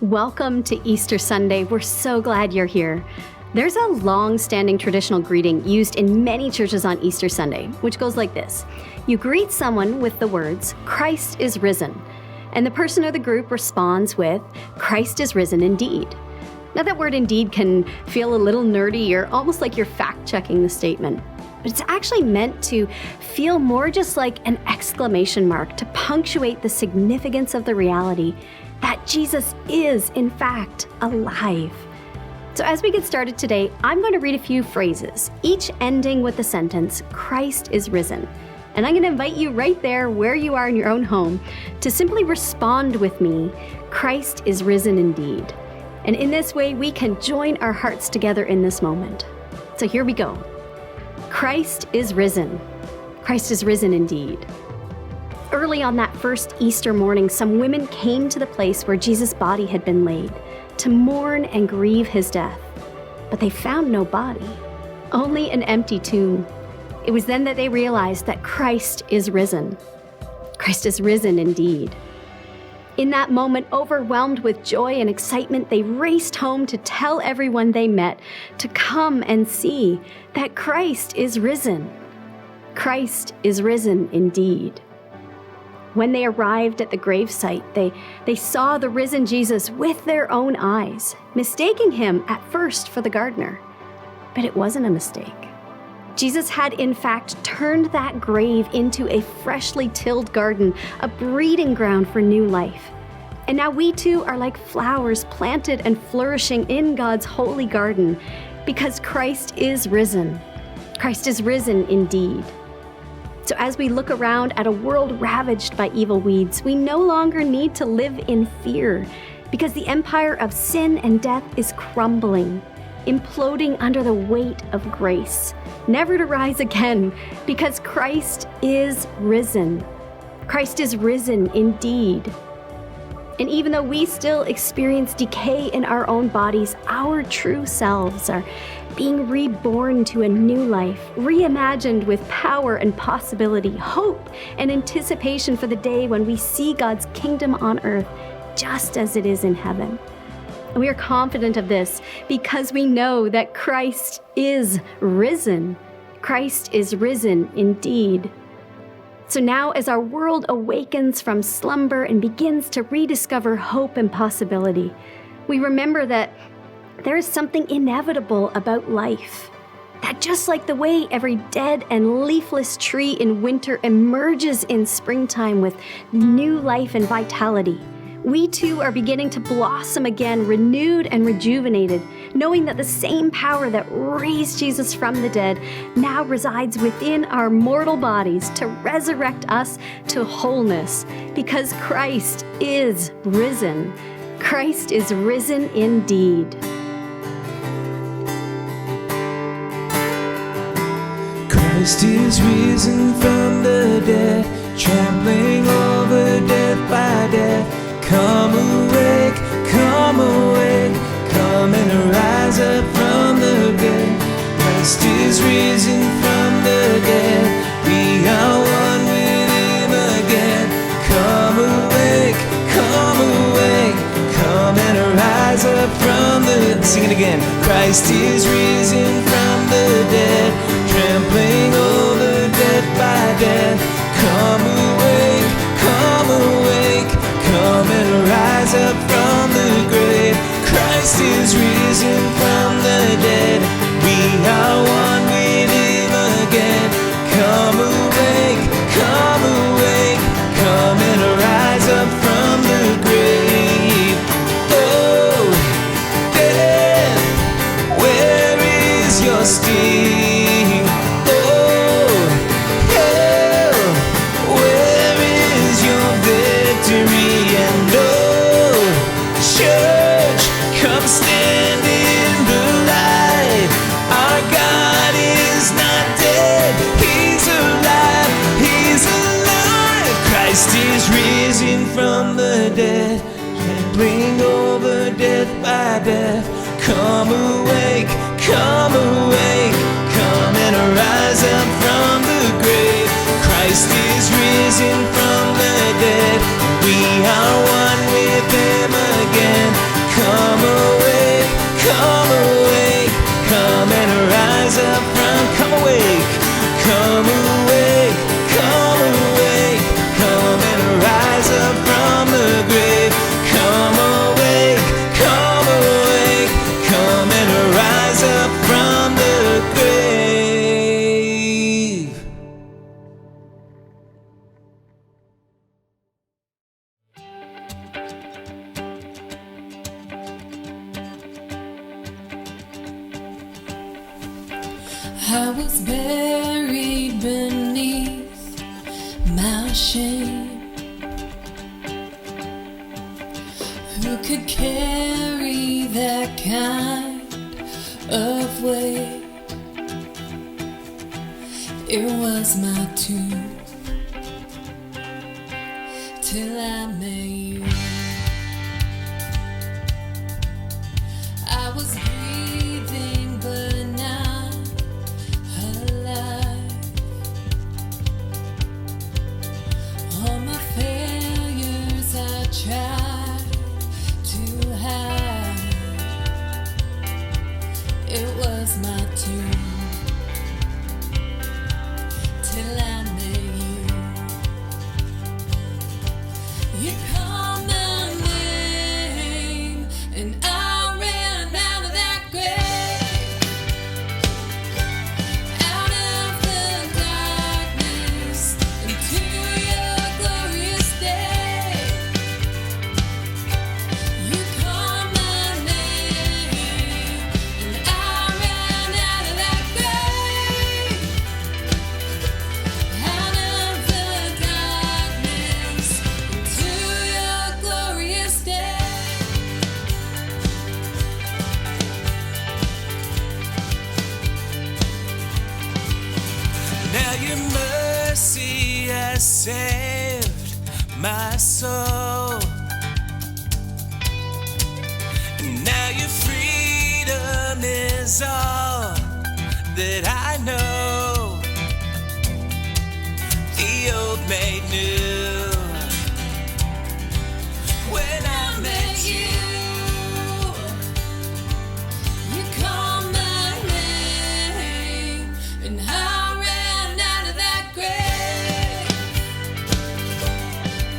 Welcome to Easter Sunday. We're so glad you're here. There's a long-standing traditional greeting used in many churches on Easter Sunday, which goes like this. You greet someone with the words, "Christ is risen," and the person or the group responds with, "Christ is risen indeed." Now that word indeed can feel a little nerdy or almost like you're fact-checking the statement, but it's actually meant to feel more just like an exclamation mark to punctuate the significance of the reality that Jesus is, in fact, alive. So as we get started today, I'm going to read a few phrases, each ending with the sentence, "Christ is risen." And I'm going to invite you right there where you are in your own home to simply respond with me, "Christ is risen indeed." And in this way, we can join our hearts together in this moment. So here we go. Christ is risen. Christ is risen indeed. Early on that first Easter morning, some women came to the place where Jesus' body had been laid to mourn and grieve his death. But they found no body, only an empty tomb. It was then that they realized that Christ is risen. Christ is risen indeed. In that moment, overwhelmed with joy and excitement, they raced home to tell everyone they met to come and see that Christ is risen. Christ is risen indeed. When they arrived at the gravesite, they saw the risen Jesus with their own eyes, mistaking him at first for the gardener. But it wasn't a mistake. Jesus had in fact turned that grave into a freshly tilled garden, a breeding ground for new life. And now we too are like flowers planted and flourishing in God's holy garden because Christ is risen. Christ is risen indeed. So as we look around at a world ravaged by evil weeds, we no longer need to live in fear because the empire of sin and death is crumbling, imploding under the weight of grace, never to rise again because Christ is risen. Christ is risen indeed. And even though we still experience decay in our own bodies, our true selves are being reborn to a new life, reimagined with power and possibility, hope and anticipation for the day when we see God's kingdom on earth just as it is in heaven. And we are confident of this because we know that Christ is risen. Christ is risen indeed. So now as our world awakens from slumber and begins to rediscover hope and possibility, we remember that there is something inevitable about life. That just like the way every dead and leafless tree in winter emerges in springtime with new life and vitality, we too are beginning to blossom again, renewed and rejuvenated, knowing that the same power that raised Jesus from the dead now resides within our mortal bodies to resurrect us to wholeness, because Christ is risen. Christ is risen indeed. Christ is risen from the dead, trampling over death by death. Come awake, come awake, come and rise up from the dead. Christ is risen from the dead, we are one with him again. Come awake, come and rise up from the dead. Sing it again. Christ is risen from the dead, trampling over death by death. Come awake, come and rise up from the grave. Christ is risen from the dead, we are one with him again. Come awake, come and rise up from the grave. Oh, death, where is your sting? Oh, hell, where is your victory? And oh, church, come stand in the light. Our God is not dead, he's alive, he's alive. Christ is risen from the dead, trampling over death by death. Come awake, come and rise up from the grave. Christ is risen from the dead, we are one with him again. I was buried beneath my shame. Who could carry that kind of weight? It was my tomb till I met you. I was breathing but not alive. All my failures I tried to hide. It was my tomb till I met you. You called my name and I ran out of that grave, out of the darkness into your glorious day. You called my name and I ran out of that grave, out of the darkness into your glorious day. Now your mercy has saved my soul. Now your freedom is all that I know. The old made new when I met you. You called my name and I ran out of that grave,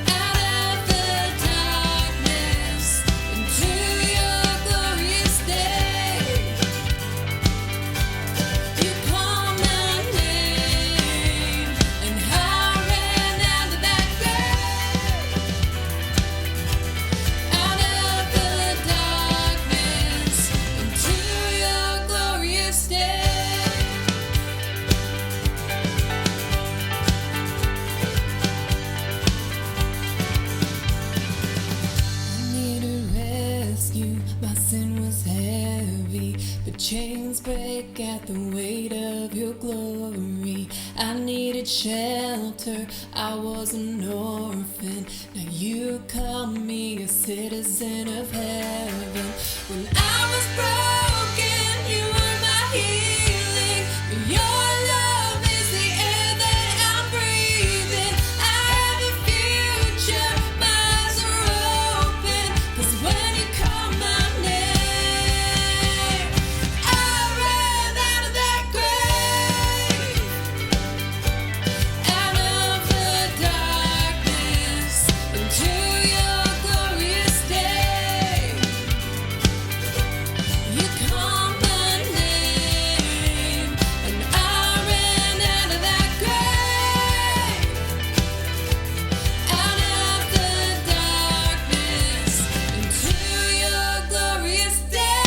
out of the darkness into your glorious day. You called my name and I ran out of that grave, out of the darkness into your glorious day. I needed rescue, my sin was heavy, but chains break at the weight of your glory. I needed shelter, I was an orphan, now you call me a citizen of heaven. When I was broken, you were my healing, your love is the air that I'm breathing. I have a future, my eyes are open, 'cause when you call my name, I ran out of that grave, out of the darkness into your glorious day. You called my name and I ran out of that grave, out of the darkness into your glorious day.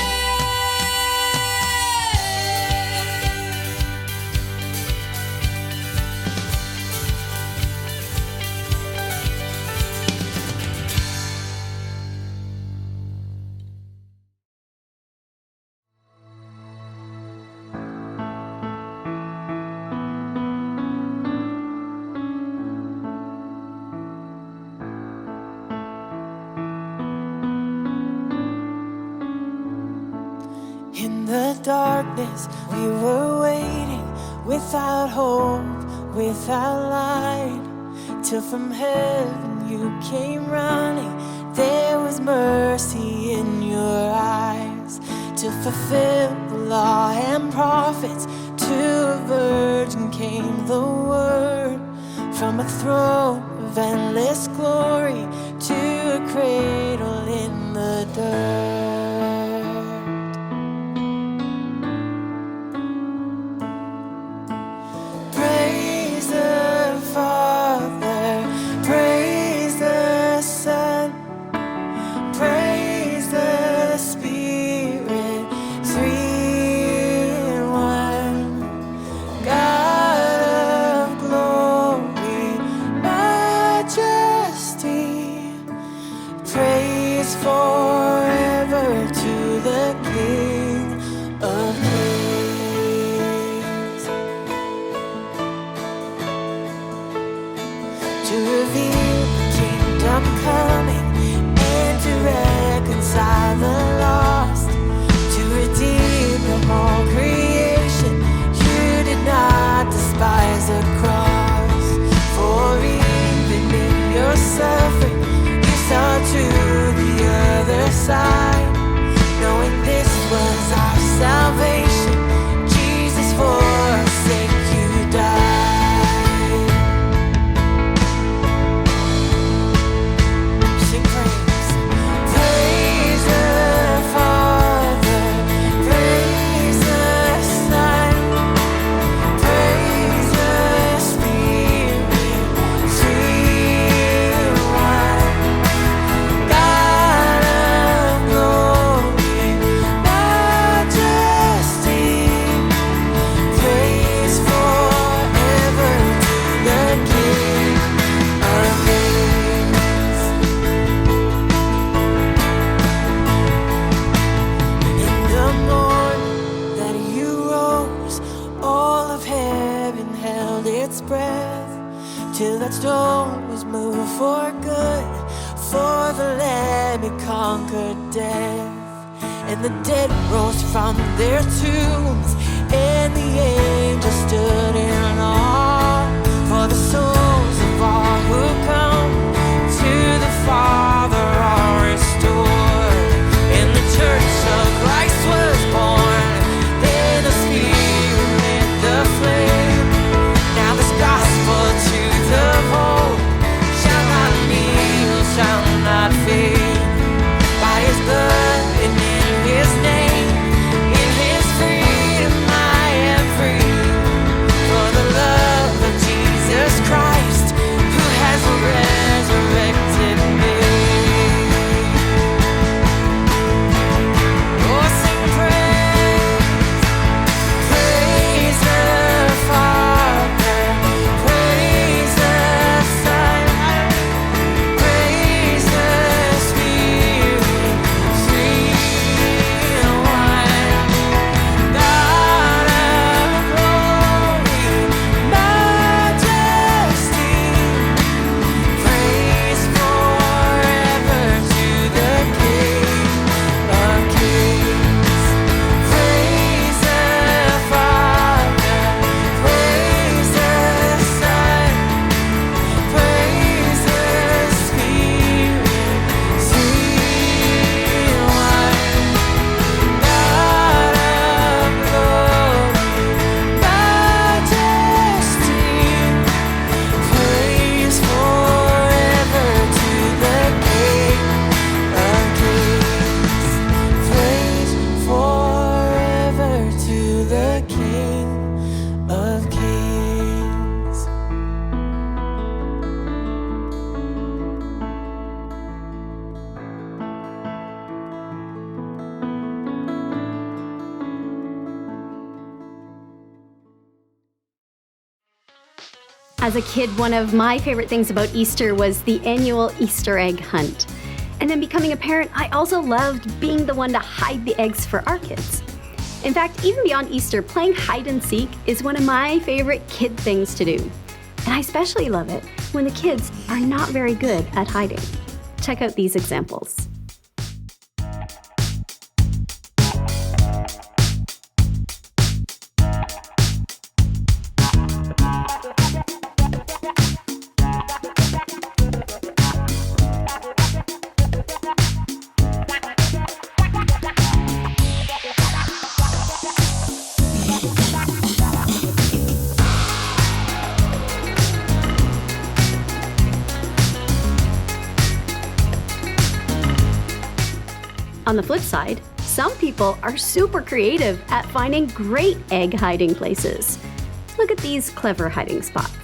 In the darkness, we were waiting without hope, without light, till from heaven you came running. There was mercy in your eyes to fulfill the law and prophets. To a virgin came the word, from a throne of endless glory to a cradle in the dirt. Praise the Father, praise the Son, praise the Spirit, three in one. suffering, you saw to the other side, knowing this was our salvation. Jesus, for our sake you died. Sing praise. Praise the Father, praise the Son, praise the Spirit, sweet one, God of glory, majesty, praise forever to the King of Kings. In the morning that you rose, all of heaven held its breath, till that stone was moved for good. For the Lamb had conquered death, and the dead rose from their tombs, and the angels stood in awe. For the souls of all who come to the Father are restored, and the church of Christ was born. Then the Spirit lit the flame. Now this gospel to the whole shall not kneel, shall not fade. By His blood and in His name, in His freedom I am free. For the love of Jesus Christ, who has resurrected me. Oh, sing praise, praise the Father, praise the Son, praise the Spirit, sweet one, God of glory, majesty, praise forever to the King of Kings. Praise the Father, praise the Son, praise the Spirit, sweet one, God of glory, majesty, praise forever to the King of Kings. Praise forever to the King of Kings. As a kid, one of my favorite things about Easter was the annual Easter egg hunt. And then becoming a parent, I also loved being the one to hide the eggs for our kids. In fact, even beyond Easter, playing hide and seek is one of my favorite kid things to do. And I especially love it when the kids are not very good at hiding. Check out these examples. On the flip side, some people are super creative at finding great egg hiding places. Look at these clever hiding spots.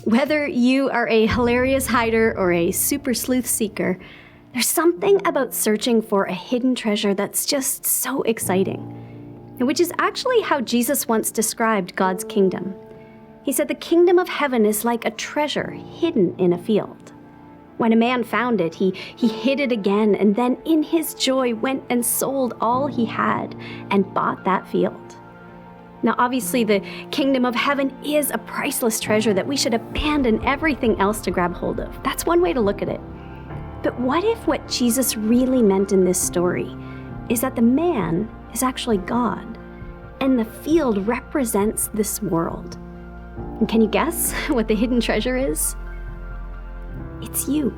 Whether you are a hilarious hider or a super sleuth seeker, there's something about searching for a hidden treasure that's just so exciting, and which is actually how Jesus once described God's kingdom. He said the kingdom of heaven is like a treasure hidden in a field. When a man found it, he hid it again, and then in his joy went and sold all he had and bought that field. Now, obviously, the kingdom of heaven is a priceless treasure that we should abandon everything else to grab hold of. That's one way to look at it. But what if what Jesus really meant in this story is that the man is actually God, and the field represents this world? And can you guess what the hidden treasure is? It's you.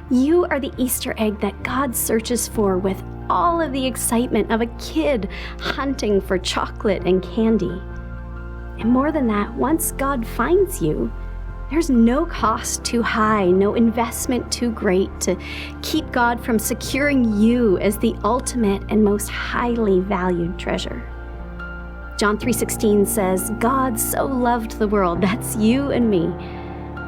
You are the Easter egg that God searches for with all of the excitement of a kid hunting for chocolate and candy. And more than that, once God finds you, there's no cost too high, no investment too great to keep God from securing you as the ultimate and most highly valued treasure. John 3:16 says, God so loved the world, that's you and me,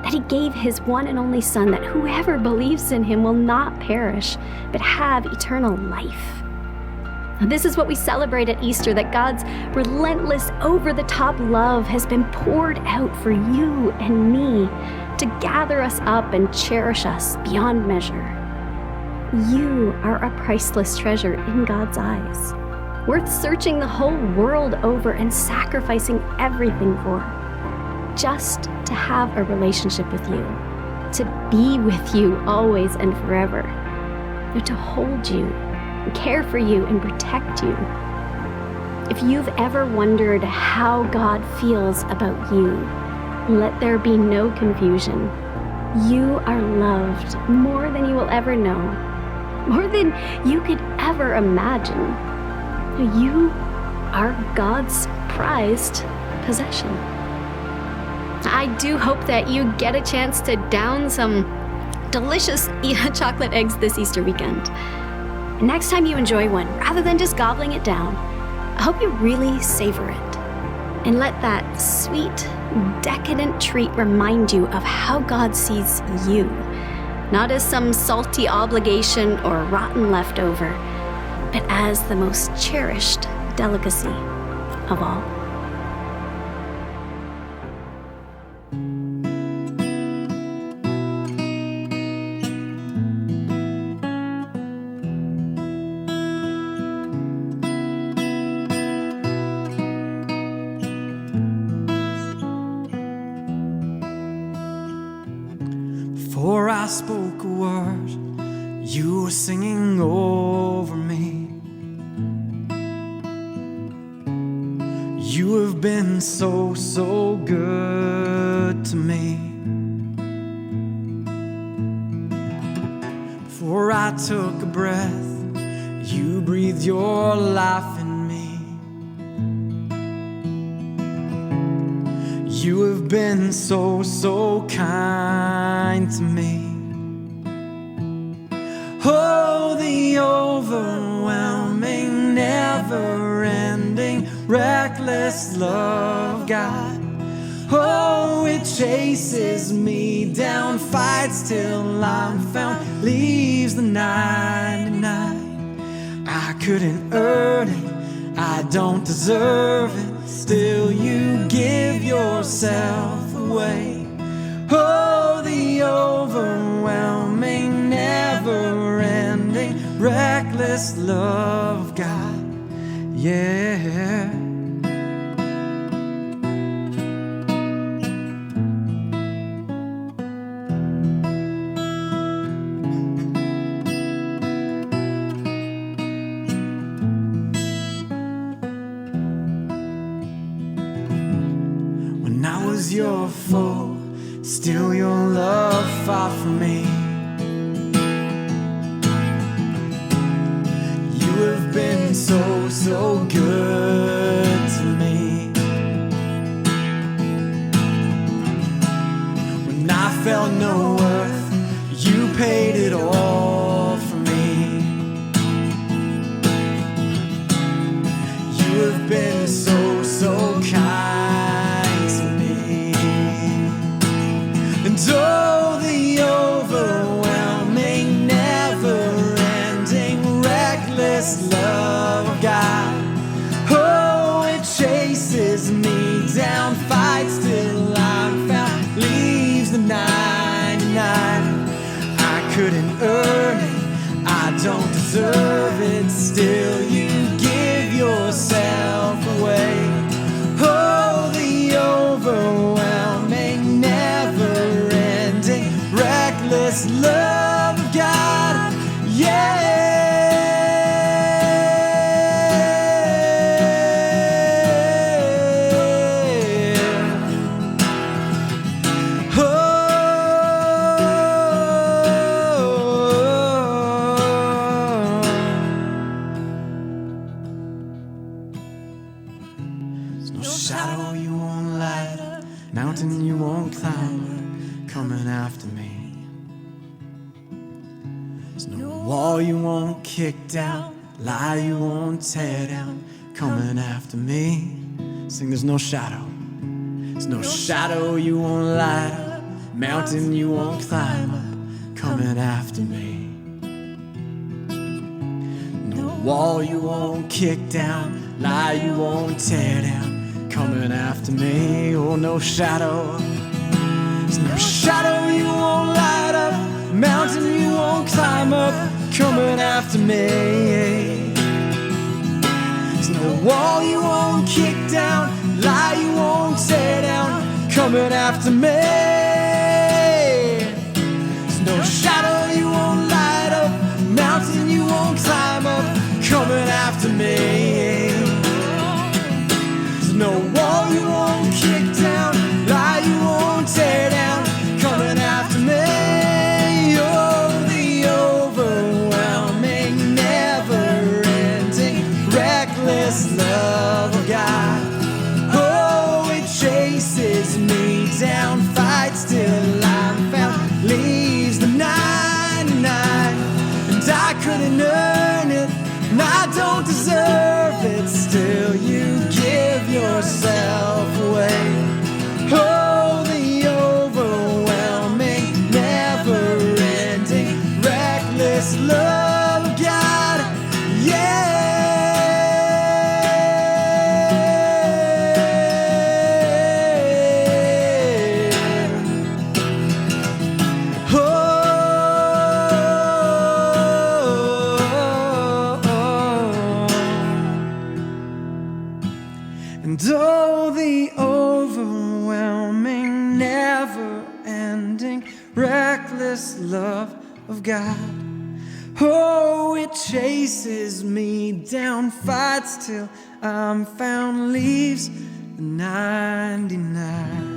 that he gave his one and only Son, that whoever believes in him will not perish, but have eternal life. Now, this is what we celebrate at Easter, that God's relentless, over-the-top love has been poured out for you and me to gather us up and cherish us beyond measure. You are a priceless treasure in God's eyes, worth searching the whole world over and sacrificing everything for, just to have a relationship with you, to be with you always and forever, to hold you, care for you, and protect you. If you've ever wondered how God feels about you, let there be no confusion. You are loved more than you will ever know, more than you could ever imagine. You are God's prized possession. I do hope that you get a chance to down some delicious chocolate eggs this Easter weekend. Next time you enjoy one, rather than just gobbling it down, I hope you really savor it and let that sweet, decadent treat remind you of how God sees you, not as some salty obligation or rotten leftover, but as the most cherished delicacy of all. Before I spoke a word, you were singing over me. You have been so, so good to me. Before I took a breath, you breathed your life in me. You have been so, so kind to me. Oh, the overwhelming, never-ending, reckless love of God. Oh, it chases me down, fights till I'm found, leaves the 99. I couldn't earn it, I don't deserve it, still you give yourself away. Oh, the overwhelming, never-ending, reckless love of God, yeah. When I was your foe, still your love fought for me. You have been so, so good to me. When I felt no worth, you paid it all for me. You have been so, so kind to me. And oh, the over couldn't earn it, I don't deserve it. Still you give yourself away. Oh, the overwhelming, never-ending, reckless love of God. Yeah. Shadow you won't light up, mountain you won't climb up, coming after me. There's no wall you won't kick down, lie you won't tear down, coming after me. Sing, there's no shadow. There's no shadow you won't light up, mountain you won't climb up, coming after me. No wall you won't kick down, lie you won't tear down, coming after me. Oh, no shadow. There's no shadow you won't light up, mountain you won't climb up, coming after me. There's no wall you won't kick down, lie you won't tear down, coming after me. There's no shadow you won't light up, mountain you won't climb up, coming after me. No wall you won't kick down, lie you won't tear down, coming after me. Oh, the overwhelming, never-ending, reckless love of God. Oh, it chases me down, fights till I'm found, leaves the 99, and I couldn't earn it, and I don't deserve it. Still you give yourself away. Oh, the overwhelming, never-ending, reckless love of God. Yeah. And oh, the overwhelming, never-ending, reckless love of God. Oh, it chases me down, fights till I'm found, leaves the 99.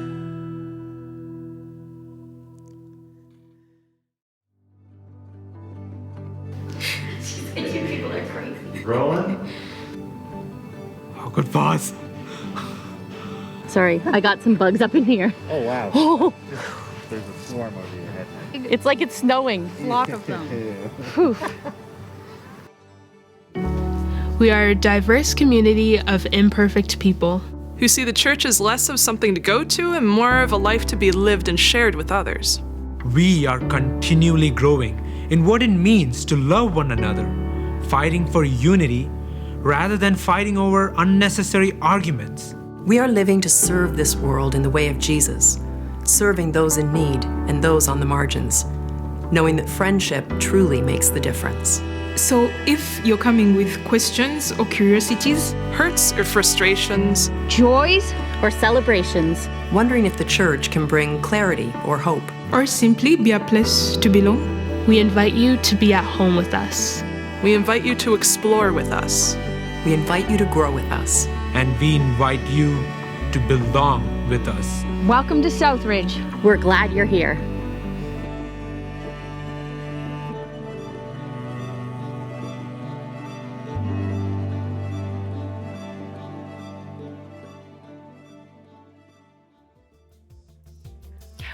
You people are crazy. Rolling? Oh, good boss. Sorry, I got some bugs up in here. Oh, wow. Oh, There's a swarm over your head. it's like it's snowing. Flock of them. Whew. We are a diverse community of imperfect people. who see the church as less of something to go to and more of a life to be lived and shared with others. We are continually growing in what it means to love one another, fighting for unity rather than fighting over unnecessary arguments. We are living to serve this world in the way of Jesus, serving those in need and those on the margins, knowing that friendship truly makes the difference. So if you're coming with questions or curiosities, Hurts or frustrations, Joys or celebrations, wondering if the church can bring clarity or hope, or simply be a place to belong, We invite you to be at home with us. we invite you to explore with us. we invite you to grow with us. And we invite you to belong with us. welcome to Southridge. We're glad you're here.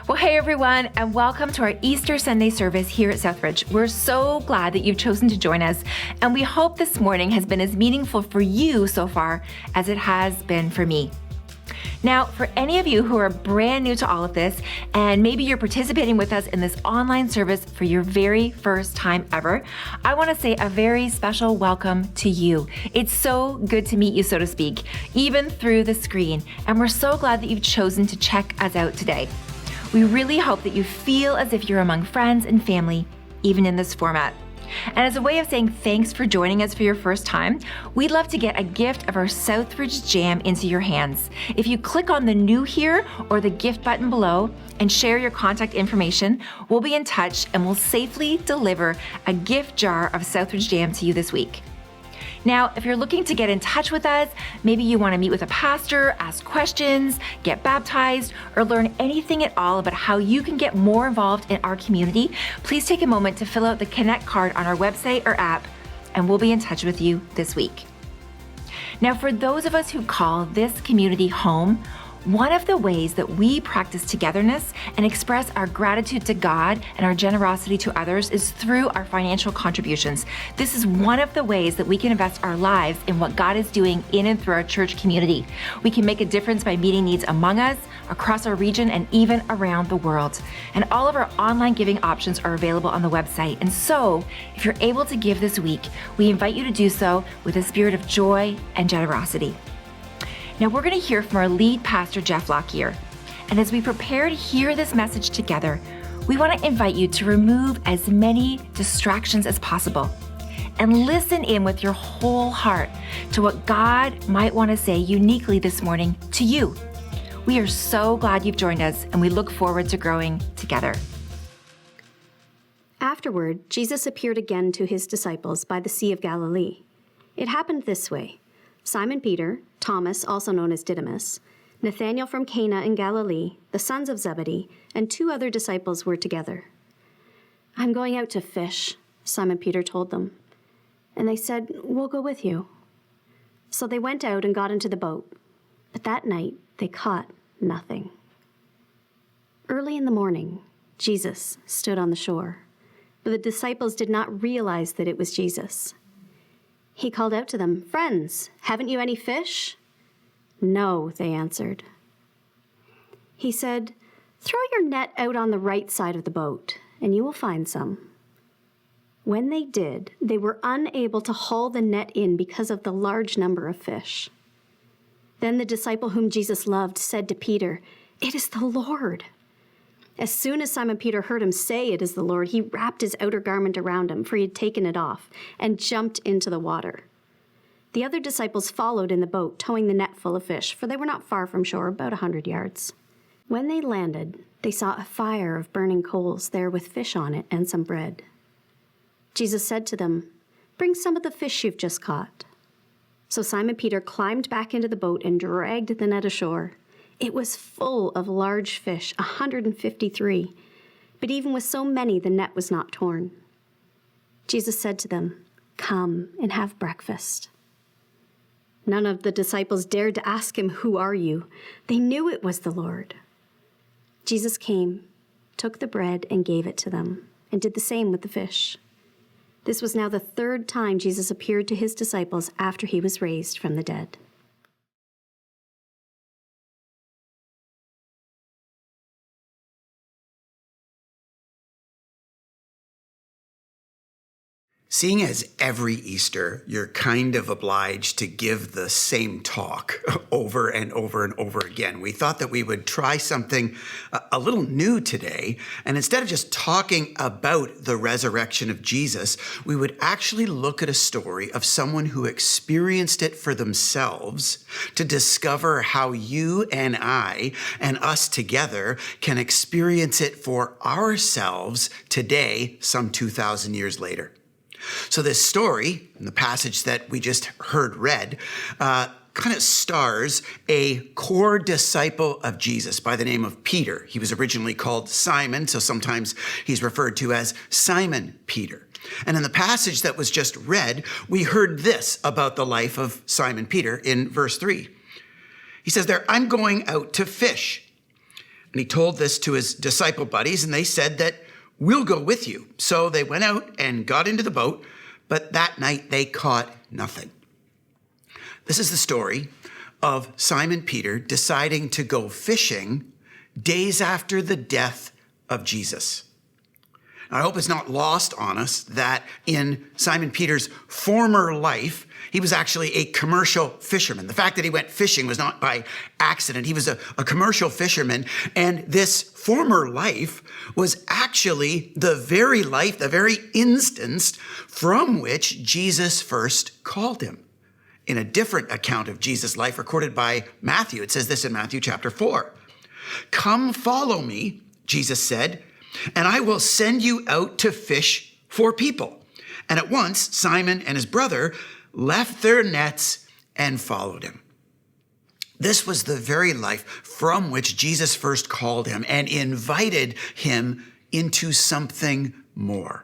Well, hey everyone, and welcome to our Easter Sunday service here at Southridge. We're so glad that you've chosen to join us, and we hope this morning has been as meaningful for you so far as it has been for me. Now, for any of you who are brand new to all of this, and maybe you're participating with us in this online service for your very first time ever, I want to say a very special welcome to you. It's so good to meet you, so to speak, even through the screen, and we're so glad that you've chosen to check us out today. We really hope that you feel as if you're among friends and family, even in this format. And as a way of saying thanks for joining us for your first time, we'd love to get a gift of our Southridge Jam into your hands. If you click on the new here or the gift button below and share your contact information, we'll be in touch and we'll safely deliver a gift jar of Southridge Jam to you this week. Now, if you're looking to get in touch with us, maybe you want to meet with a pastor, ask questions, get baptized, or learn anything at all about how you can get more involved in our community, please take a moment to fill out the Connect card on our website or app, and we'll be in touch with you this week. Now, for those of us who call this community home, one of the ways that we practice togetherness and express our gratitude to God and our generosity to others is through our financial contributions. This is one of the ways that we can invest our lives in what God is doing in and through our church community. We can make a difference by meeting needs among us, across our region, and even around the world. And all of our online giving options are available on the website. And so, if you're able to give this week, we invite you to do so with a spirit of joy and generosity. Now we're going to hear from our lead pastor, Jeff Lockyer. And as we prepare to hear this message together, we want to invite you to remove as many distractions as possible and listen in with your whole heart to what God might want to say uniquely this morning to you. We are so glad you've joined us, and we look forward to growing together. Afterward, Jesus appeared again to his disciples by the Sea of Galilee. It happened this way. Simon Peter, Thomas, also known as Didymus, Nathanael from Cana in Galilee, the sons of Zebedee, and 2 other disciples were together. "I'm going out to fish," Simon Peter told them. And they said, "We'll go with you." So they went out and got into the boat. But that night they caught nothing. Early in the morning, Jesus stood on the shore, but the disciples did not realize that it was Jesus. He called out to them, "Friends, haven't you any fish?" "No," they answered. He said, "Throw your net out on the right side of the boat, and you will find some." When they did, they were unable to haul the net in because of the large number of fish. Then the disciple whom Jesus loved said to Peter, "It is the Lord." As soon as Simon Peter heard him say it is the Lord, he wrapped his outer garment around him, for he had taken it off, and jumped into the water. The other disciples followed in the boat, towing the net full of fish, for they were not far from shore, about 100 yards. When they landed, they saw a fire of burning coals there with fish on it and some bread. Jesus said to them, "Bring some of the fish you've just caught." So Simon Peter climbed back into the boat and dragged the net ashore. It was full of large fish, 153, but even with so many, the net was not torn. Jesus said to them, "Come and have breakfast." None of the disciples dared to ask him, "Who are you?" They knew it was the Lord. Jesus came, took the bread and gave it to them, and did the same with the fish. This was now the 3rd time Jesus appeared to his disciples after he was raised from the dead. Seeing as every Easter, you're kind of obliged to give the same talk over and over and over again, we thought that we would try something a little new today. And instead of just talking about the resurrection of Jesus, we would actually look at a story of someone who experienced it for themselves to discover how you and I and us together can experience it for ourselves today, some 2,000 years later. So this story, the passage that we just heard read, kind of stars a core disciple of Jesus by the name of Peter. He was originally called Simon, so sometimes he's referred to as Simon Peter. And in the passage that was just read, we heard this about the life of Simon Peter in verse 3. He says there, "I'm going out to fish." And he told this to his disciple buddies, and they said that, "We'll go with you." So they went out and got into the boat, but that night they caught nothing. This is the story of Simon Peter deciding to go fishing days after the death of Jesus. I hope it's not lost on us that in Simon Peter's former life, he was actually a commercial fisherman. The fact that he went fishing was not by accident. He was a commercial fisherman. And this former life was actually the very life, the very instance from which Jesus first called him. In a different account of Jesus' life recorded by Matthew, it says this in Matthew chapter 4. "Come follow me," Jesus said, "and I will send you out to fish for people." And at once, Simon and his brother left their nets and followed him. This was the very life from which Jesus first called him and invited him into something more.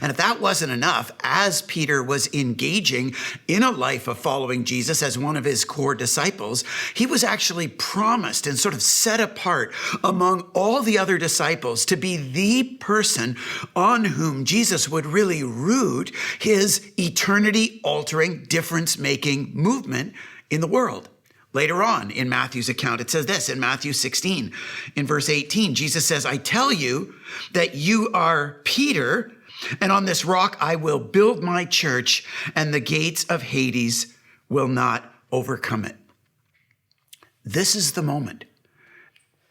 And if that wasn't enough, as Peter was engaging in a life of following Jesus as one of his core disciples, he was actually promised and sort of set apart among all the other disciples to be the person on whom Jesus would really root his eternity-altering, difference-making movement in the world. Later on in Matthew's account, it says this in Matthew 16, in verse 18, Jesus says, "I tell you that you are Peter, and on this rock I will build my church, and the gates of Hades will not overcome it." This is the moment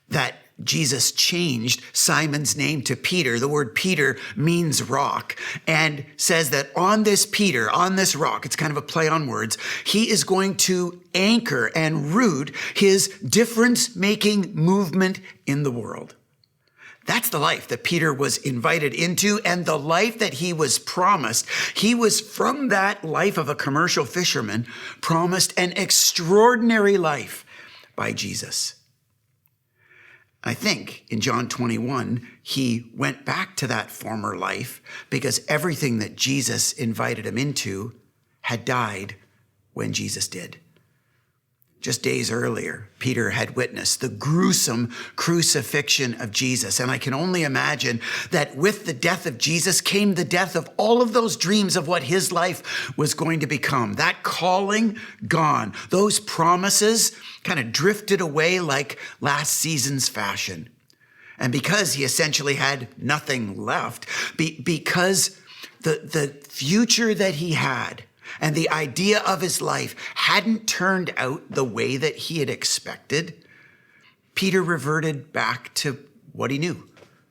that Jesus changed Simon's name to Peter. The word Peter means rock, and says that on this Peter, on this rock, it's kind of a play on words, he is going to anchor and root his difference-making movement in the world. That's the life that Peter was invited into, and the life that he was promised. He was, from that life of a commercial fisherman, promised an extraordinary life by Jesus. I think in John 21, he went back to that former life because everything that Jesus invited him into had died when Jesus did. Just days earlier, Peter had witnessed the gruesome crucifixion of Jesus. And I can only imagine that with the death of Jesus came the death of all of those dreams of what his life was going to become. That calling gone. Those promises kind of drifted away like last season's fashion. And because he essentially had nothing left, because the future that he had and the idea of his life hadn't turned out the way that he had expected, Peter reverted back to what he knew.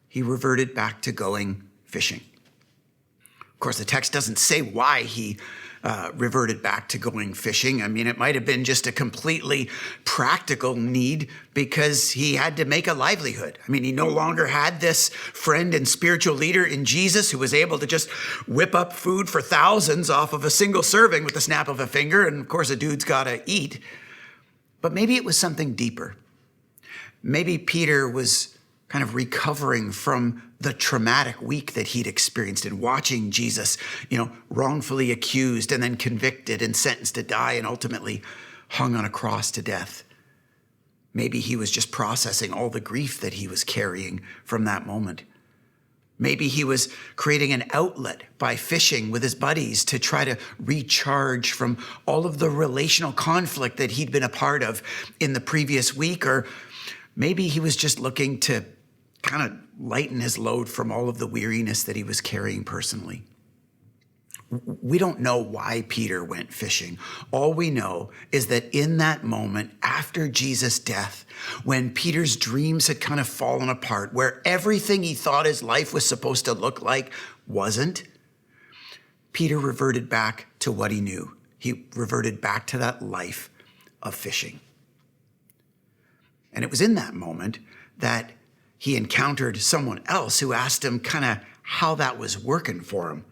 He reverted back to going fishing. Of course, the text doesn't say why he reverted back to going fishing. I mean, it might have been just a completely practical need because he had to make a livelihood. I mean, he no longer had this friend and spiritual leader in Jesus who was able to just whip up food for thousands off of a single serving with the snap of a finger. And of course, a dude's got to eat. But maybe it was something deeper. Maybe Peter was kind of recovering from the traumatic week that he'd experienced in watching Jesus, wrongfully accused and then convicted and sentenced to die and ultimately hung on a cross to death. Maybe he was just processing all the grief that he was carrying from that moment. Maybe he was creating an outlet by fishing with his buddies to try to recharge from all of the relational conflict that he'd been a part of in the previous week. Or maybe he was just looking to kind of lighten his load from all of the weariness that he was carrying personally. We don't know why Peter went fishing. All we know is that in that moment after Jesus' death, when Peter's dreams had kind of fallen apart, where everything he thought his life was supposed to look like wasn't, Peter reverted back to what he knew. He reverted back to that life of fishing. And it was in that moment that he encountered someone else who asked him kind of how that was working for him.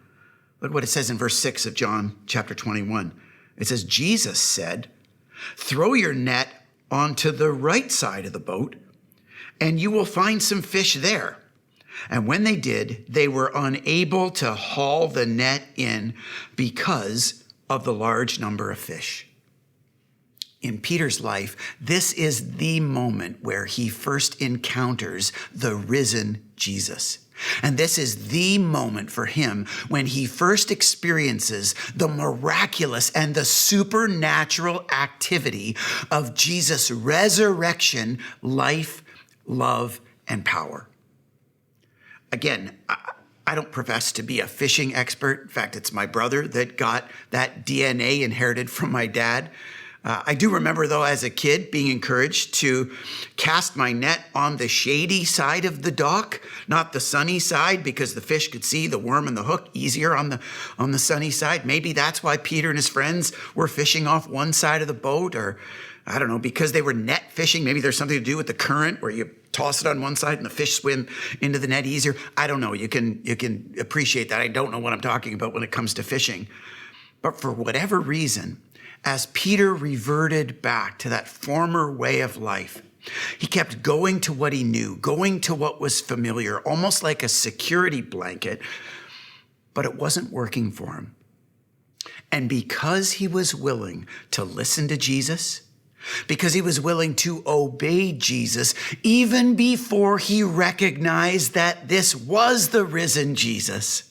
Look what it says in verse 6 of John chapter 21. It says, Jesus said, "Throw your net onto the right side of the boat, and you will find some fish there." And when they did, they were unable to haul the net in because of the large number of fish. In Peter's life, this is the moment where he first encounters the risen Jesus. And this is the moment for him when he first experiences the miraculous and the supernatural activity of Jesus' resurrection, life, love, and power. Again, I don't profess to be a fishing expert. In fact, it's my brother that got that DNA inherited from my dad. I do remember, though, as a kid, being encouraged to cast my net on the shady side of the dock, not the sunny side, because the fish could see the worm and the hook easier on the sunny side. Maybe that's why Peter and his friends were fishing off one side of the boat, or I don't know, because they were net fishing. Maybe there's something to do with the current where you toss it on one side and the fish swim into the net easier. I don't know. You can appreciate that. I don't know what I'm talking about when it comes to fishing. But for whatever reason, as Peter reverted back to that former way of life, he kept going to what he knew, going to what was familiar, almost like a security blanket, but it wasn't working for him. And because he was willing to listen to Jesus, because he was willing to obey Jesus, even before he recognized that this was the risen Jesus,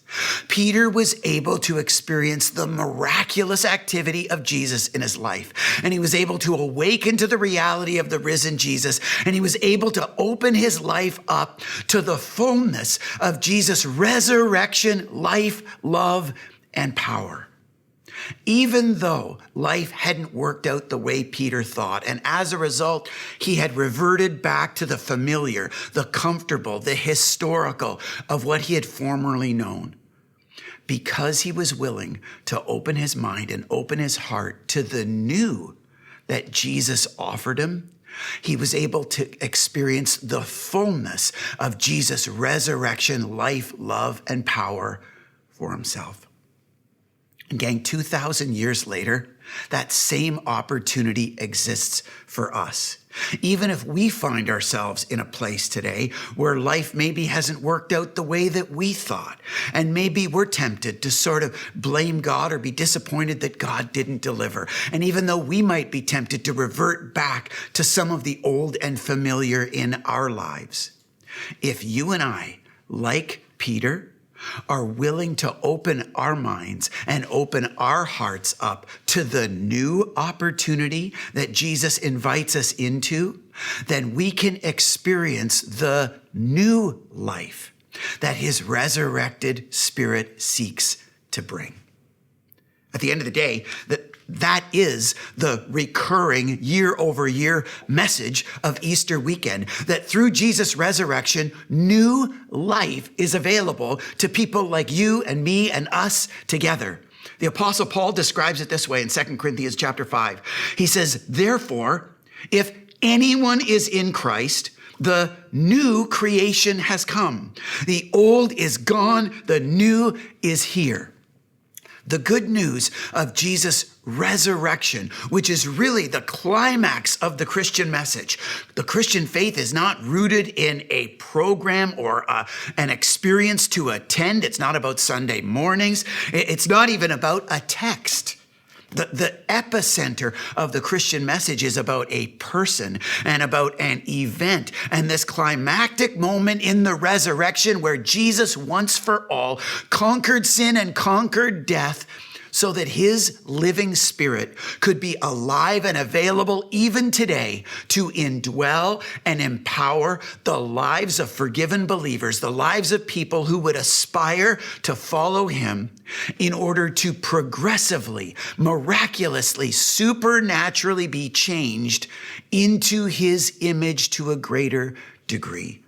Peter was able to experience the miraculous activity of Jesus in his life. And he was able to awaken to the reality of the risen Jesus. And he was able to open his life up to the fullness of Jesus' resurrection, life, love, and power. Even though life hadn't worked out the way Peter thought, and as a result, he had reverted back to the familiar, the comfortable, the historical of what he had formerly known. Because he was willing to open his mind and open his heart to the new that Jesus offered him, he was able to experience the fullness of Jesus' resurrection, life, love, and power for himself. And gang, 2,000 years later, that same opportunity exists for us. Even if we find ourselves in a place today where life maybe hasn't worked out the way that we thought, and maybe we're tempted to sort of blame God or be disappointed that God didn't deliver. And even though we might be tempted to revert back to some of the old and familiar in our lives, if you and I, like Peter, are willing to open our minds and open our hearts up to the new opportunity that Jesus invites us into, then we can experience the new life that his resurrected Spirit seeks to bring. At the end of the day, that is the recurring year-over-year message of Easter weekend, that through Jesus' resurrection, new life is available to people like you and me and us together. The Apostle Paul describes it this way in 2 Corinthians chapter 5. He says, therefore, if anyone is in Christ, the new creation has come. The old is gone, the new is here. The good news of Jesus' resurrection, which is really the climax of the Christian message. The Christian faith is not rooted in a program or an experience to attend. It's not about Sunday mornings. It's not even about a text. The epicenter of the Christian message is about a person and about an event. And this climactic moment in the resurrection where Jesus once for all conquered sin and conquered death so that his living Spirit could be alive and available even today to indwell and empower the lives of forgiven believers, the lives of people who would aspire to follow him in order to progressively, miraculously, supernaturally be changed into his image to a greater degree.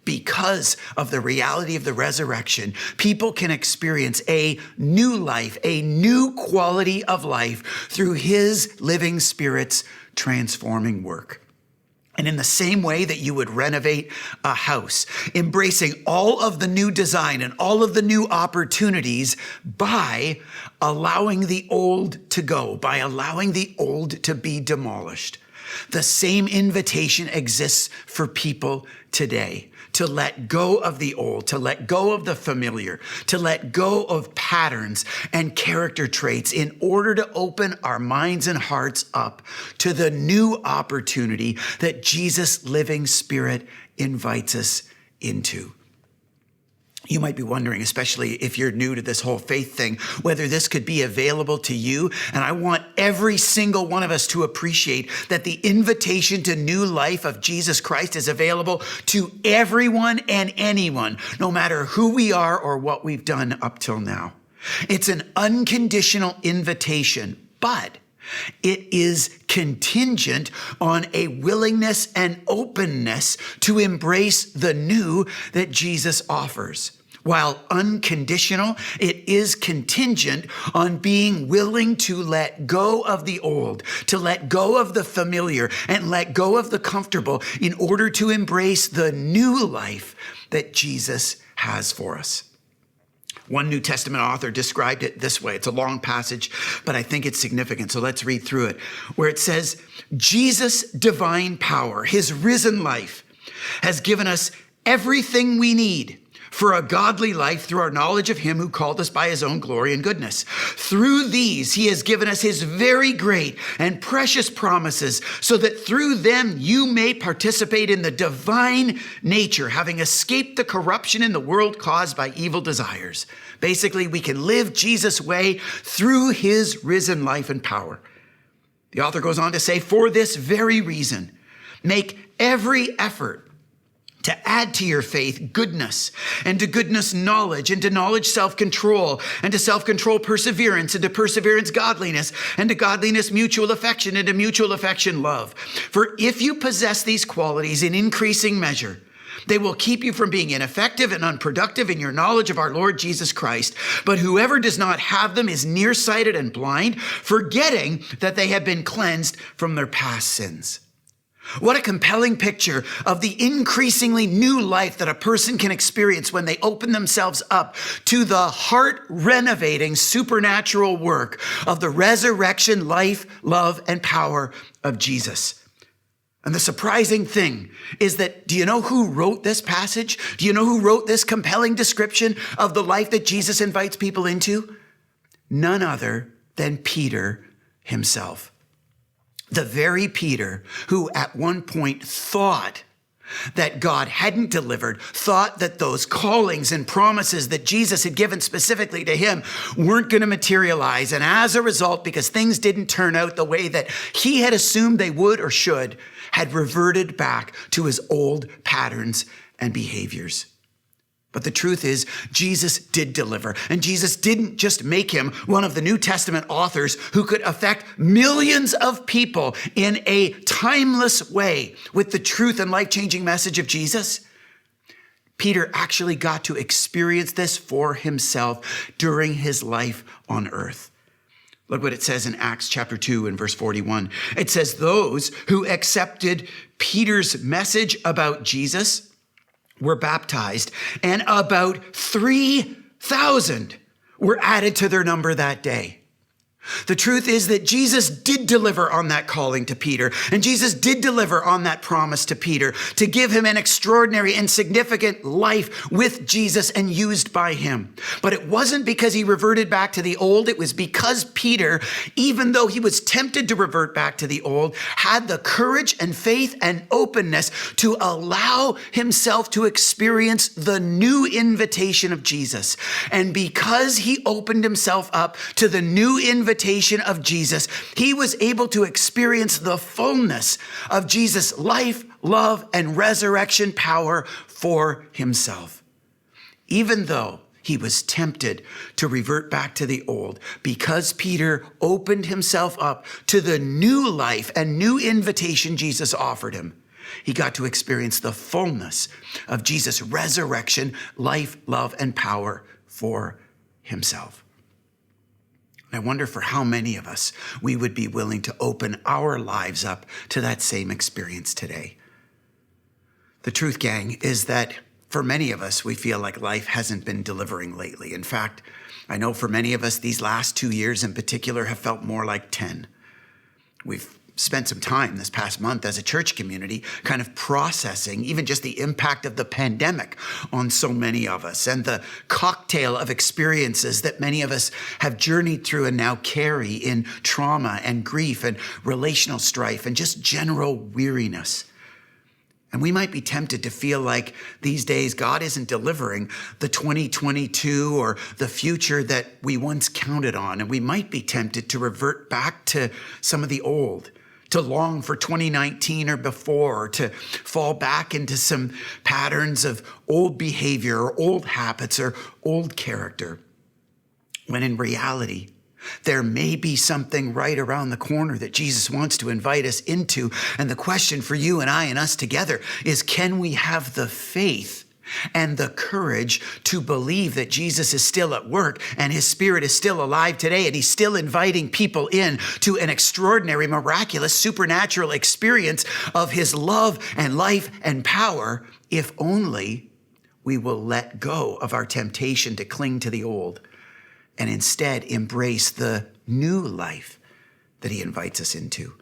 Because of the reality of the resurrection, people can experience a new life, a new quality of life through his living Spirit's transforming work. And in the same way that you would renovate a house, embracing all of the new design and all of the new opportunities by allowing the old to go, by allowing the old to be demolished. The same invitation exists for people today. To let go of the old, to let go of the familiar, to let go of patterns and character traits in order to open our minds and hearts up to the new opportunity that Jesus' living Spirit invites us into. You might be wondering, especially if you're new to this whole faith thing, whether this could be available to you. And I want every single one of us to appreciate that the invitation to new life of Jesus Christ is available to everyone and anyone, no matter who we are or what we've done up till now. It's an unconditional invitation, but it is contingent on a willingness and openness to embrace the new that Jesus offers. While unconditional, it is contingent on being willing to let go of the old, to let go of the familiar, and let go of the comfortable in order to embrace the new life that Jesus has for us. One New Testament author described it this way. It's a long passage, but I think it's significant. So let's read through it, where it says, Jesus' divine power, his risen life, has given us everything we need for a godly life through our knowledge of him who called us by his own glory and goodness. Through these, he has given us his very great and precious promises, so that through them you may participate in the divine nature, having escaped the corruption in the world caused by evil desires. Basically, we can live Jesus' way through his risen life and power. The author goes on to say, for this very reason, make every effort to add to your faith goodness, and to goodness knowledge, and to knowledge self-control, and to self-control perseverance, and to perseverance godliness, and to godliness mutual affection, and to mutual affection love. For if you possess these qualities in increasing measure, they will keep you from being ineffective and unproductive in your knowledge of our Lord Jesus Christ. But whoever does not have them is nearsighted and blind, forgetting that they have been cleansed from their past sins. What a compelling picture of the increasingly new life that a person can experience when they open themselves up to the heart-renovating supernatural work of the resurrection, life, love, and power of Jesus. And the surprising thing is that, do you know who wrote this passage? Do you know who wrote this compelling description of the life that Jesus invites people into? None other than Peter himself. The very Peter who at one point thought that God hadn't delivered, thought that those callings and promises that Jesus had given specifically to him weren't going to materialize. And as a result, because things didn't turn out the way that he had assumed they would or should, had reverted back to his old patterns and behaviors. But the truth is, Jesus did deliver. And Jesus didn't just make him one of the New Testament authors who could affect millions of people in a timeless way with the truth and life-changing message of Jesus. Peter actually got to experience this for himself during his life on earth. Look what it says in Acts chapter 2 and verse 41. It says, those who accepted Peter's message about Jesus were baptized, and about 3,000 were added to their number that day. The truth is that Jesus did deliver on that calling to Peter, and Jesus did deliver on that promise to Peter to give him an extraordinary and significant life with Jesus and used by him. But it wasn't because he reverted back to the old. It was because Peter, even though he was tempted to revert back to the old, had the courage and faith and openness to allow himself to experience the new invitation of Jesus. And because he opened himself up to the new invitation of Jesus, he was able to experience the fullness of Jesus' life, love, and resurrection power for himself. Even though he was tempted to revert back to the old, because Peter opened himself up to the new life and new invitation Jesus offered him, he got to experience the fullness of Jesus' resurrection, life, love, and power for himself. I wonder for how many of us we would be willing to open our lives up to that same experience today. The truth, gang, is that for many of us, we feel like life hasn't been delivering lately. In fact, I know for many of us, these last 2 years in particular have felt more like 10. We've spent some time this past month as a church community kind of processing even just the impact of the pandemic on so many of us and the cocktail of experiences that many of us have journeyed through and now carry in trauma and grief and relational strife and just general weariness. And we might be tempted to feel like these days God isn't delivering the 2022 or the future that we once counted on. And we might be tempted to revert back to some of the old, to long for 2019 or before, or to fall back into some patterns of old behavior or old habits or old character. When in reality, there may be something right around the corner that Jesus wants to invite us into. And the question for you and I and us together is, can we have the faith and the courage to believe that Jesus is still at work and his Spirit is still alive today and he's still inviting people in to an extraordinary, miraculous, supernatural experience of his love and life and power, if only we will let go of our temptation to cling to the old and instead embrace the new life that he invites us into.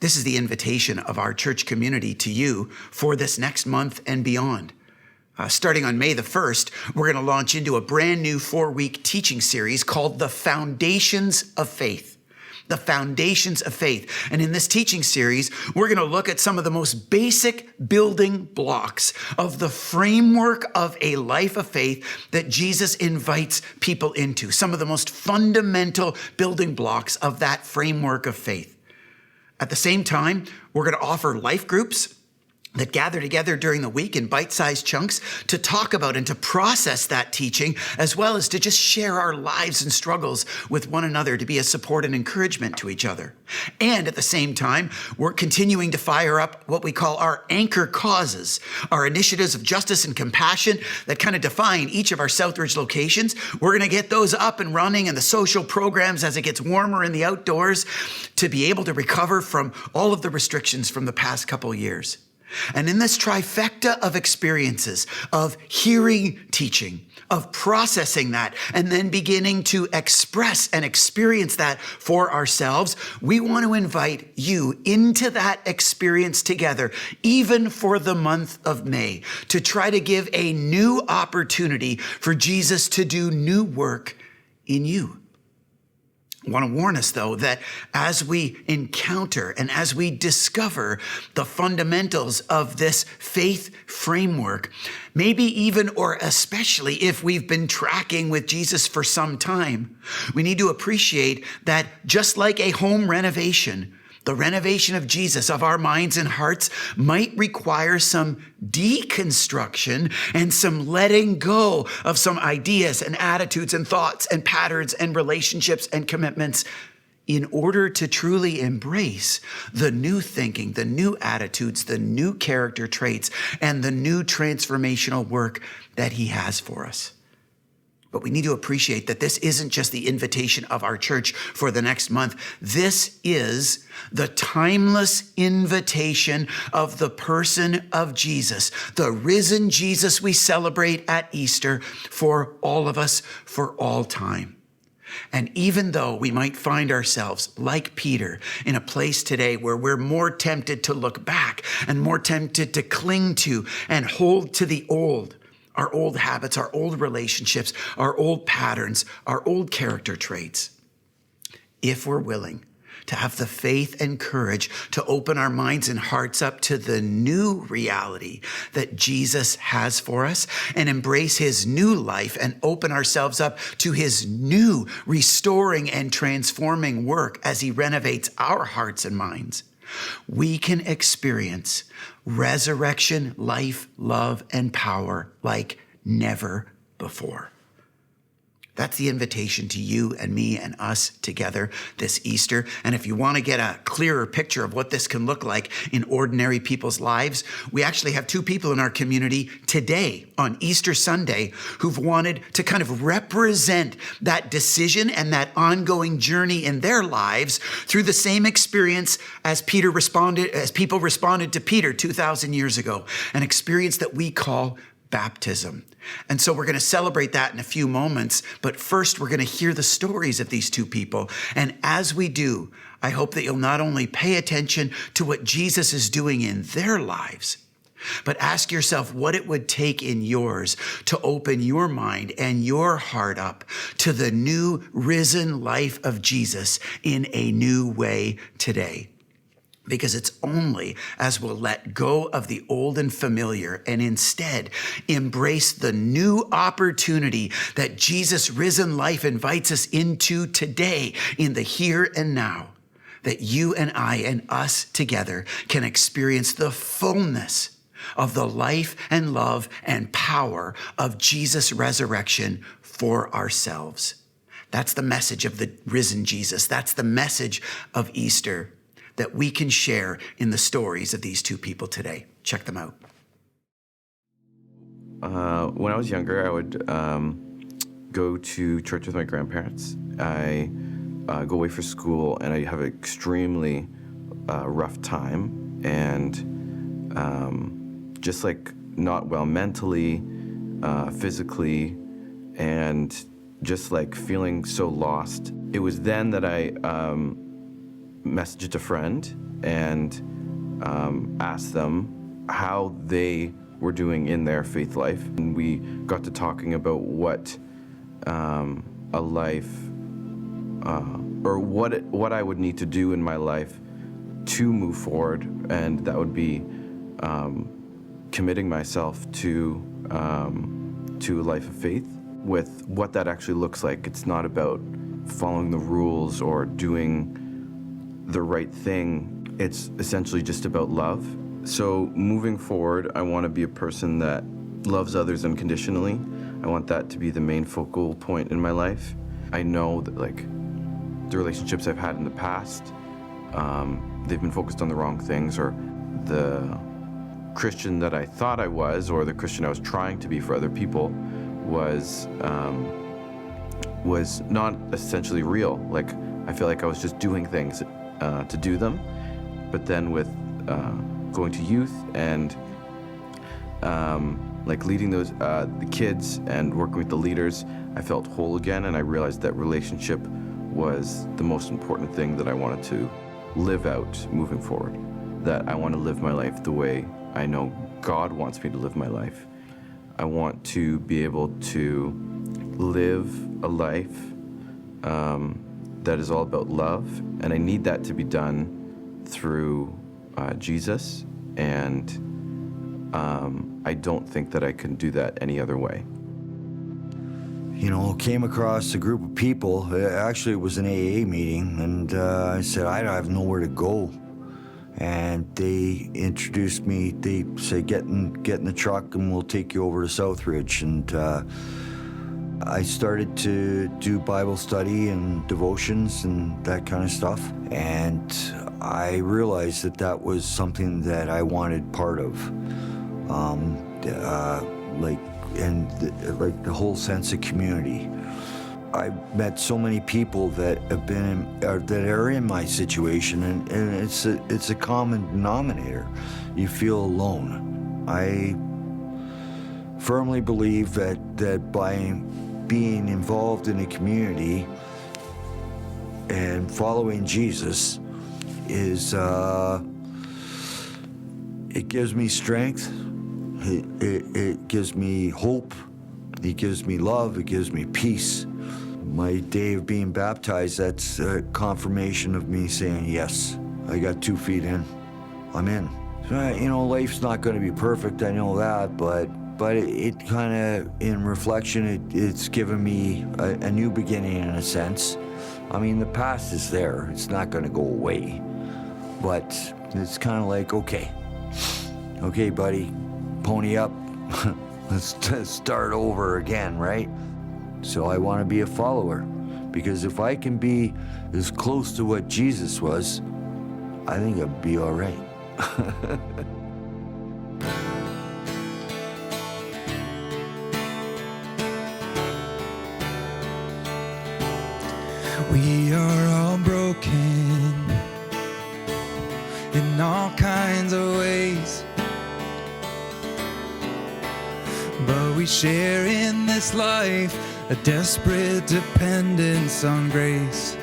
This is the invitation of our church community to you for this next month and beyond. Starting on May the 1st, we're going to launch into a brand new 4-week teaching series called The Foundations of Faith. The Foundations of Faith. And in this teaching series, we're going to look at some of the most basic building blocks of the framework of a life of faith that Jesus invites people into. Some of the most fundamental building blocks of that framework of faith. At the same time, we're going to offer life groups that gather together during the week in bite-sized chunks to talk about and to process that teaching, as well as to just share our lives and struggles with one another to be a support and encouragement to each other. And at the same time, we're continuing to fire up what we call our anchor causes, our initiatives of justice and compassion that kind of define each of our Southridge locations. We're going to get those up and running, and the social programs as it gets warmer in the outdoors to be able to recover from all of the restrictions from the past couple of years. And in this trifecta of experiences, of hearing teaching, of processing that, and then beginning to express and experience that for ourselves, we want to invite you into that experience together, even for the month of May, to try to give a new opportunity for Jesus to do new work in you. I want to warn us, though, that as we encounter and as we discover the fundamentals of this faith framework, maybe even or especially if we've been tracking with Jesus for some time, we need to appreciate that just like a home renovation, the renovation of Jesus, of our minds and hearts, might require some deconstruction and some letting go of some ideas and attitudes and thoughts and patterns and relationships and commitments in order to truly embrace the new thinking, the new attitudes, the new character traits, and the new transformational work that he has for us. But we need to appreciate that this isn't just the invitation of our church for the next month. This is the timeless invitation of the person of Jesus, the risen Jesus we celebrate at Easter for all of us for all time. And even though we might find ourselves, like Peter, in a place today where we're more tempted to look back and more tempted to cling to and hold to the old, our old habits, our old relationships, our old patterns, our old character traits, if we're willing to have the faith and courage to open our minds and hearts up to the new reality that Jesus has for us and embrace his new life and open ourselves up to his new restoring and transforming work as he renovates our hearts and minds, we can experience resurrection, life, love, and power like never before. That's the invitation to you and me and us together this Easter. And if you want to get a clearer picture of what this can look like in ordinary people's lives, we actually have two people in our community today on Easter Sunday who've wanted to kind of represent that decision and that ongoing journey in their lives through the same experience as people responded to Peter 2,000 years ago, an experience that we call baptism. And so we're going to celebrate that in a few moments, but first we're going to hear the stories of these two people. And as we do, I hope that you'll not only pay attention to what Jesus is doing in their lives, but ask yourself what it would take in yours to open your mind and your heart up to the new risen life of Jesus in a new way today. Because it's only as we'll let go of the old and familiar and instead embrace the new opportunity that Jesus' risen life invites us into today in the here and now, that you and I and us together can experience the fullness of the life and love and power of Jesus' resurrection for ourselves. That's the message of the risen Jesus. That's the message of Easter that we can share in the stories of these two people today. Check them out. When I was younger, I would go to church with my grandparents. I go away for school, and I have an extremely rough time, and just like not well mentally, physically, and just like feeling so lost. It was then that I messaged a friend and asked them how they were doing in their faith life. And we got to talking about what a life, or what I would need to do in my life to move forward, and that would be committing myself to a life of faith. With what that actually looks like, it's not about following the rules or doing the right thing. It's essentially just about love. So moving forward, I want to be a person that loves others unconditionally. I want that to be the main focal point in my life. I know that like the relationships I've had in the past, they've been focused on the wrong things, or the Christian that I thought I was, or the Christian I was trying to be for other people was not essentially real. Like, I feel like I was just doing things to do them. But then with going to youth and like leading those the kids and working with the leaders, I felt whole again, and I realized that relationship was the most important thing that I wanted to live out moving forward. That I want to live my life the way I know God wants me to live my life. I want to be able to live a life that is all about love, and I need that to be done through Jesus, and I don't think that I can do that any other way. You know, came across a group of people. Actually, it was an AA meeting, and I said, I have nowhere to go. And they introduced me. They said, get in the truck and we'll take you over to Southridge. And I started to do Bible study and devotions and that kind of stuff. And I realized that that was something that I wanted part of. Like the whole sense of community. I met so many people that have been that are in my situation, and it's a common denominator. You feel alone. I firmly believe that by being involved in a community and following Jesus is it gives me strength. It gives me hope. It gives me love. It gives me peace. My day of being baptized, that's a confirmation of me saying, yes, I got 2 feet in. I'm in. You know, life's not going to be perfect, I know that, but it kind of, in reflection, it's given me a new beginning in a sense. I mean, the past is there. It's not going to go away. But it's kind of like, okay, buddy, pony up. Let's start over again, right? So I want to be a follower, because if I can be as close to what Jesus was, I think I'd be all right. We are all broken in all kinds of ways, but we share in this life a desperate dependence on grace,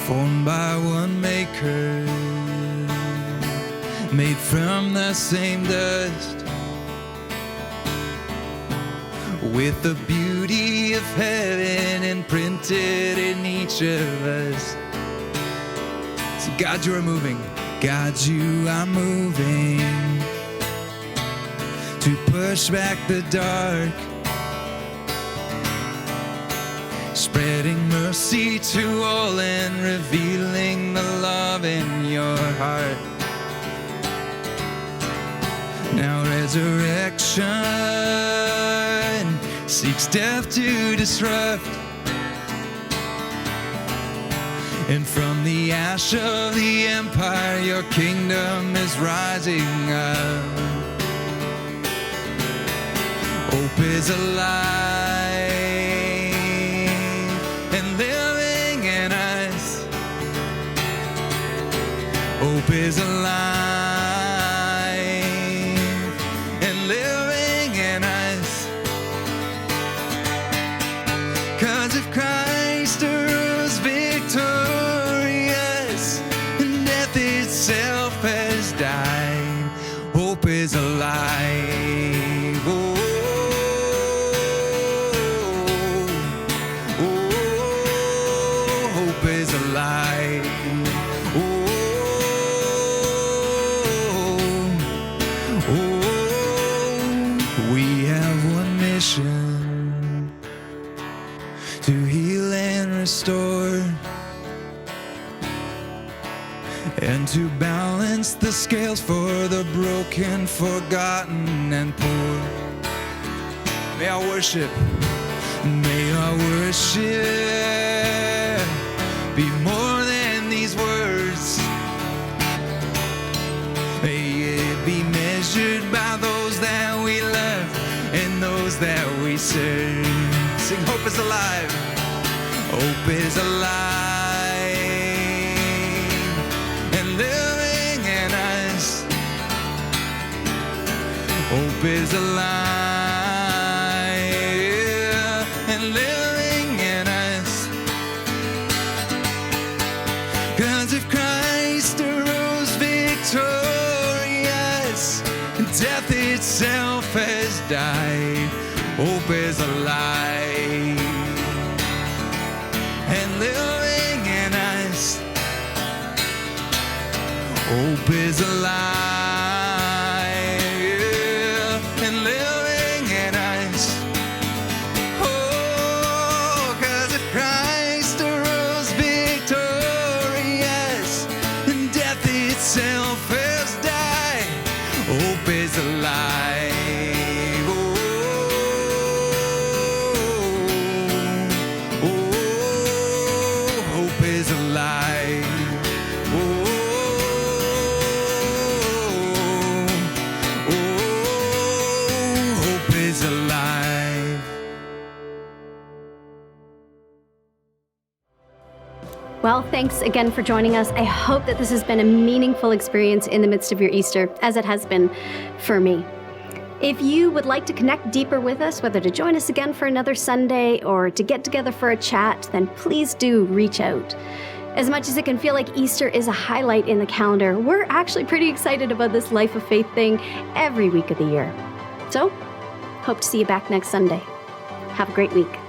formed by one maker, made from the same dust, with the beauty of heaven imprinted in each of us. So God, you are moving. God, you are moving to push back the dark, spreading mercy to all and revealing the love in your heart. Now resurrection seeks death to disrupt, and from the ash of the empire your kingdom is rising up. Hope is alive and living in us. Hope is alive and living in us. 'Cause if Christ arose victorious and death itself has died, hope is alive. Oh, hope is alive. We have one mission: to heal and restore, and to balance the scales for the broken, forgotten, and poor. May our worship be more than these words. May it be measured by those that we love and those that we serve. Sing, hope is alive. Hope is alive and living in us. Hope is alive and living in us. 'Cause if Christ arose victorious and death itself has died, hope is alive and living in us. Hope is alive and living in us. Oh, 'cause if Christ arose victorious and death itself has died, hope is alive. Hope is alive. Hope is alive. Well, thanks again for joining us. I hope that this has been a meaningful experience in the midst of your Easter, as it has been for me. If you would like to connect deeper with us, whether to join us again for another Sunday or to get together for a chat, then please do reach out. As much as it can feel like Easter is a highlight in the calendar, we're actually pretty excited about this Life of Faith thing every week of the year. So, hope to see you back next Sunday. Have a great week.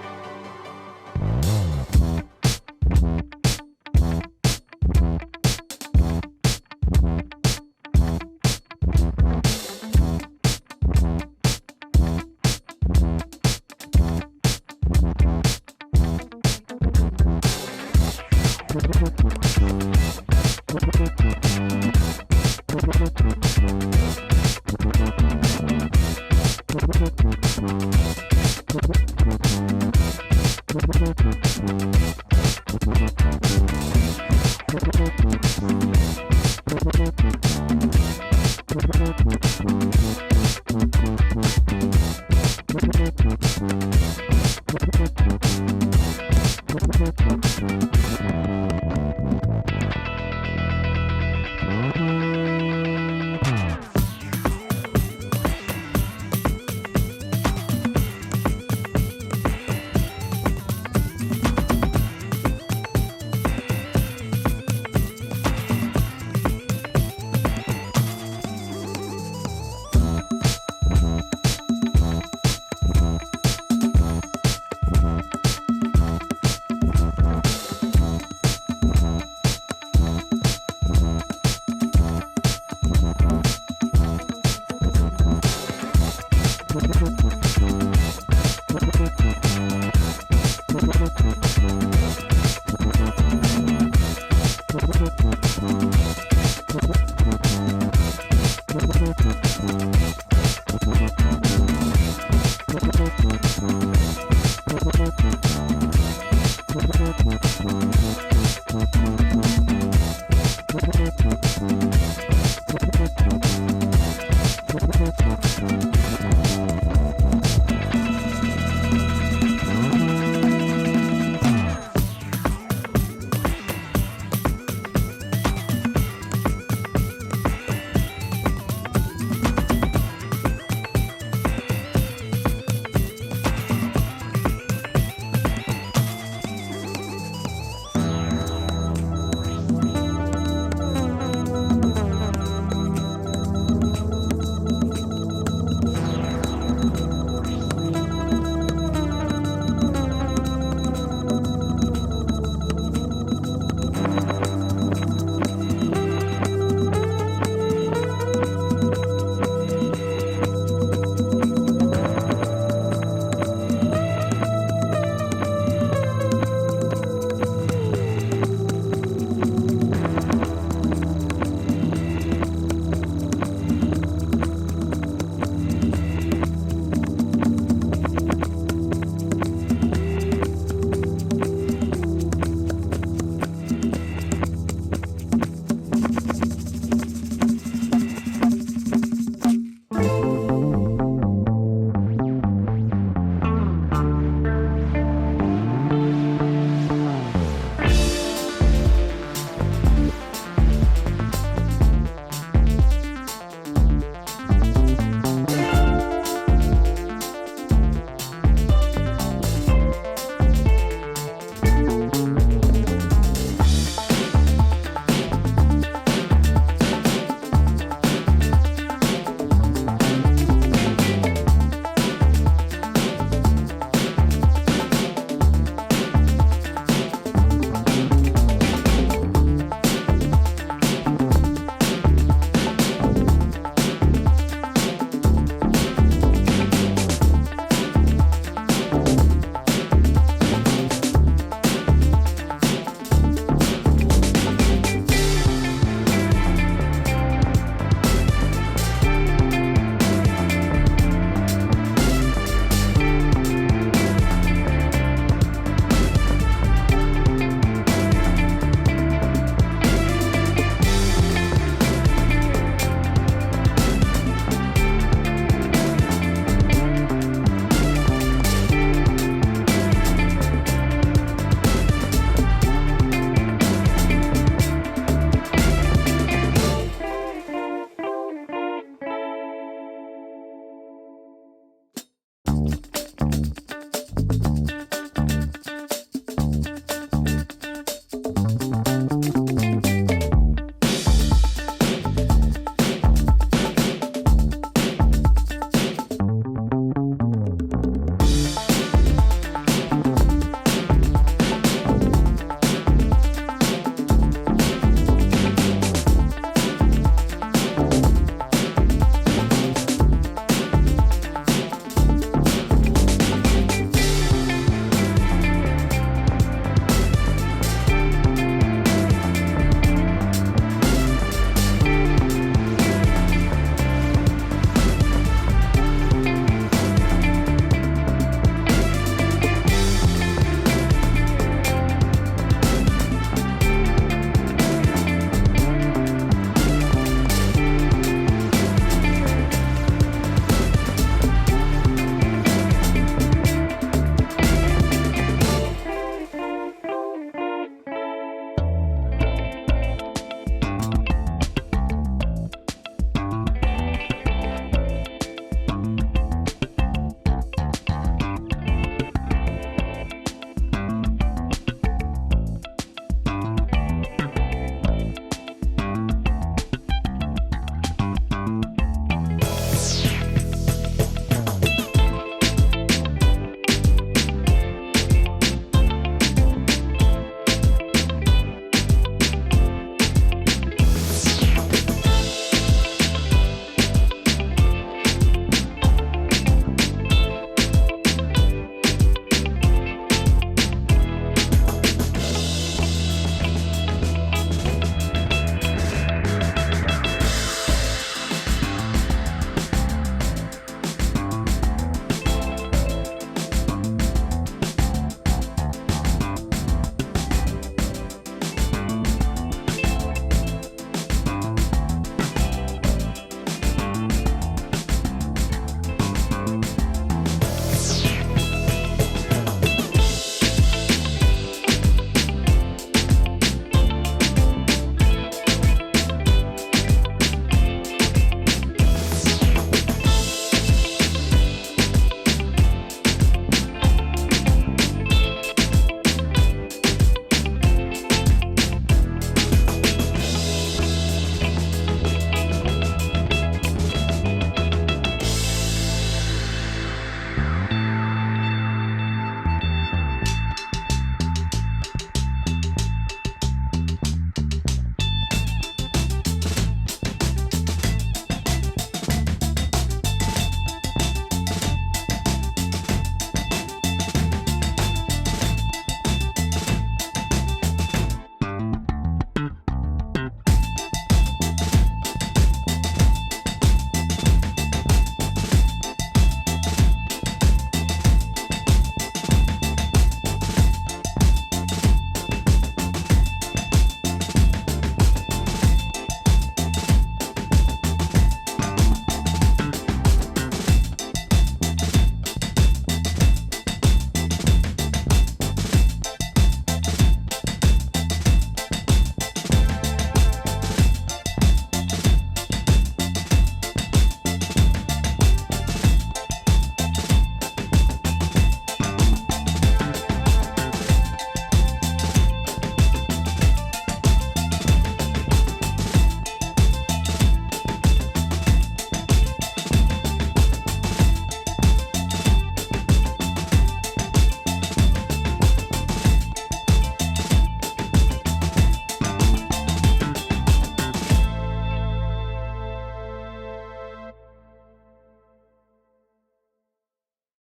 Thank you.